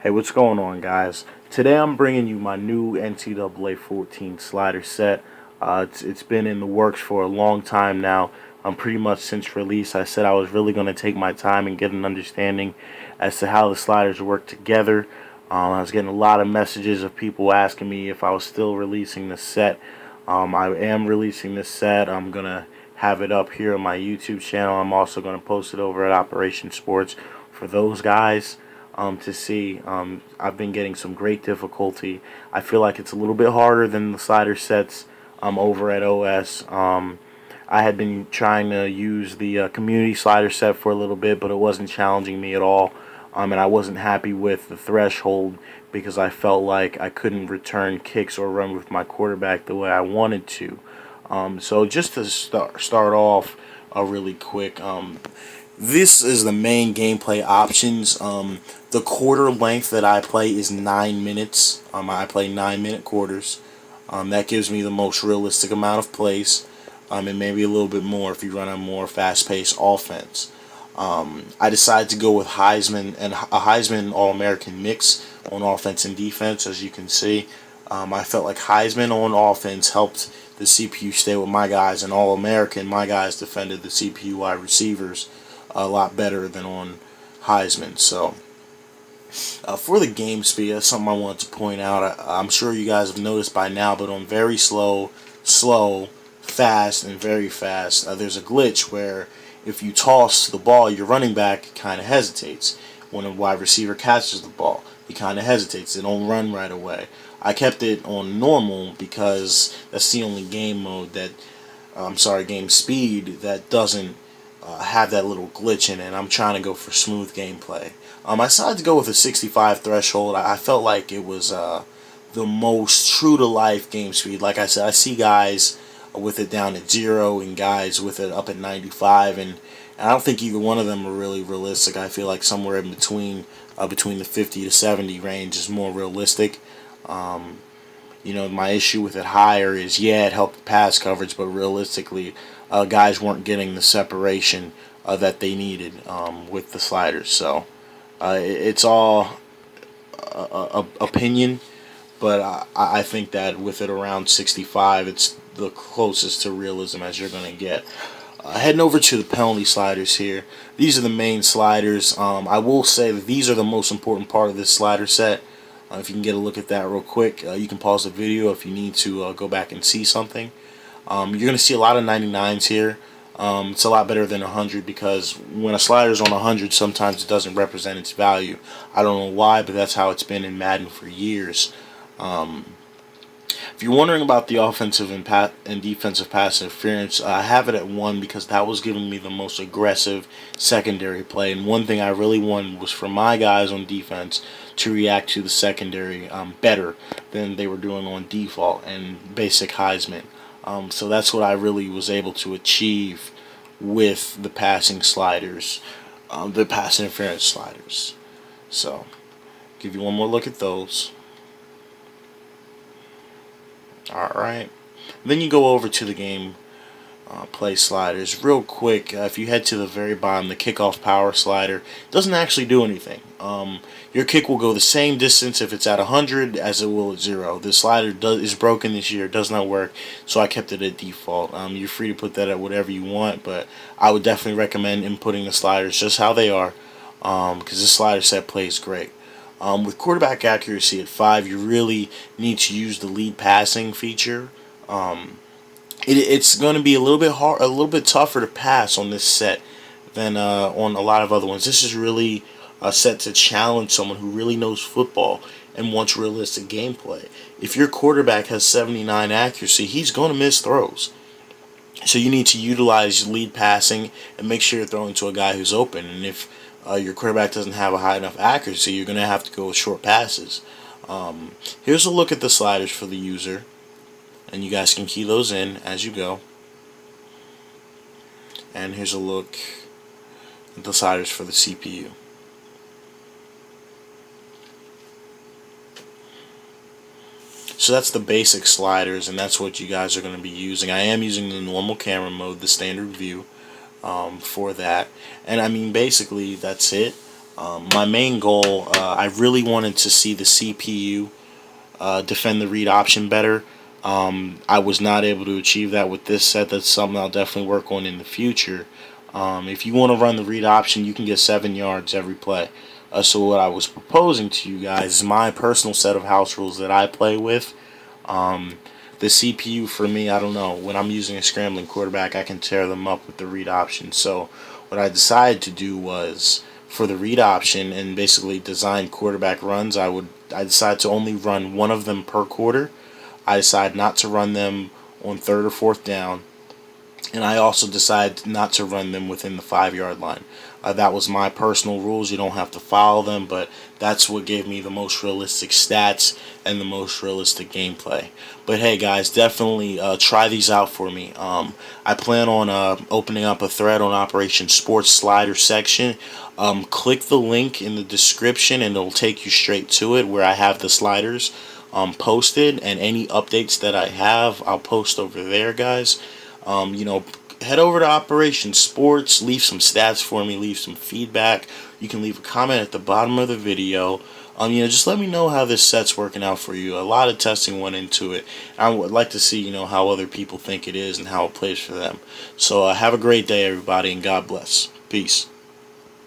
Hey, what's going on, guys? Today I'm bringing you my new NCAA 14 slider set. It's been in the works for a long time now. Pretty much since release, I said I was really going to take my time and get an understanding as to how the sliders work together. I was getting a lot of messages of people asking me if I was still releasing the set. I am releasing this set. I'm going to have it up here on my YouTube channel. I'm also going to post it over at Operation Sports for those guys to see. I've been getting some great difficulty. I feel like it's a little bit harder than the slider sets over at OS. I had been trying to use the community slider set for a little bit, but it wasn't challenging me at all. And I wasn't happy with the threshold because I felt like I couldn't return kicks or run with my quarterback the way I wanted to. So just to start off really quick, this is the main gameplay options. The quarter length that I play is 9 minutes. I play 9-minute quarters. That gives me the most realistic amount of plays, and maybe a little bit more if you run a more fast-paced offense. I decided to go with Heisman and a Heisman All-American mix on offense and defense, as you can see. I felt like Heisman on offense helped the CPU stay with my guys, and All-American, my guys defended the CPU wide receivers a lot better than on Heisman. So for the game speed, that's something I wanted to point out. I'm sure you guys have noticed by now, but on very slow, fast, and very fast, there's a glitch where if you toss the ball, your running back kind of hesitates. When a wide receiver catches the ball, he kind of hesitates. They don't run right away. I kept it on normal because that's the only game mode that, game speed that doesn't have that little glitch in it. I'm trying to go for smooth gameplay. I decided to go with a 65 threshold. I felt like it was the most true to life game speed. Like I said, I see guys with it down at 0 and guys with it up at 95, and I don't think either one of them are really realistic. I feel like somewhere in between the 50 to 70 range is more realistic. My issue with it higher is, it helped pass coverage, but realistically, guys weren't getting the separation that they needed with the sliders. So it's all opinion, but I think that with it around 65, it's the closest to realism as you're going to get. Heading over to the penalty sliders here. These are the main sliders. I will say that these are the most important part of this slider set. If you can get a look at that real quick, you can pause the video if you need to go back and see something. You're going to see a lot of 99s here. It's a lot better than 100 because when a slider is on 100, sometimes it doesn't represent its value. I don't know why, but that's how it's been in Madden for years. If you're wondering about the offensive and defensive pass interference, I have it at 1 because that was giving me the most aggressive secondary play. And one thing I really wanted was for my guys on defense to react to the secondary better than they were doing on default and basic Heisman. So that's what I really was able to achieve with the passing sliders, the pass interference sliders. So, give you one more look at those. Alright. Then you go over to the game play sliders. Real quick, if you head to the very bottom, the kickoff power slider doesn't actually do anything. Your kick will go the same distance if it's at 100 as it will at 0. The slider is broken this year. It does not work, so I kept it at default. You're free to put that at whatever you want, but I would definitely recommend inputting the sliders just how they are because this slider set plays great. With quarterback accuracy at 5, you really need to use the lead passing feature. It's going to be a little bit tougher to pass on this set than on a lot of other ones. This is really a set to challenge someone who really knows football and wants realistic gameplay. If your quarterback has 79 accuracy, he's going to miss throws. So you need to utilize lead passing and make sure you're throwing to a guy who's open. And if your quarterback doesn't have a high enough accuracy, you're going to have to go with short passes. Here's a look at the sliders for the user. And you guys can key those in as you go. And here's a look at the sliders for the CPU. So that's the basic sliders, and that's what you guys are going to be using. I am using the normal camera mode, the standard view, for that. And I mean, basically, that's it. My main goal, I really wanted to see the CPU defend the read option better. I was not able to achieve that with this set. That's something I'll definitely work on in the future. If you want to run the read option, you can get 7 yards every play. So what I was proposing to you guys is my personal set of house rules that I play with. The CPU for me, I don't know. When I'm using a scrambling quarterback, I can tear them up with the read option. So what I decided to do was for the read option and basically design quarterback runs, I decided to only run one of them per quarter. I decided not to run them on third or fourth down, and I also decided not to run them within the 5 yard line. That was my personal rules. You don't have to follow them, but that's what gave me the most realistic stats and the most realistic gameplay. But hey, guys, definitely try these out for me. I plan on opening up a thread on Operation Sports Slider section. Click the link in the description, and it'll take you straight to it where I have the sliders posted, and any updates that I have, I'll post over there, guys. Head over to Operation Sports, leave some stats for me, leave some feedback. You can leave a comment at the bottom of the video. Just let me know how this set's working out for you. A lot of testing went into it. I would like to see, how other people think it is and how it plays for them. So have a great day, everybody, and God bless. Peace.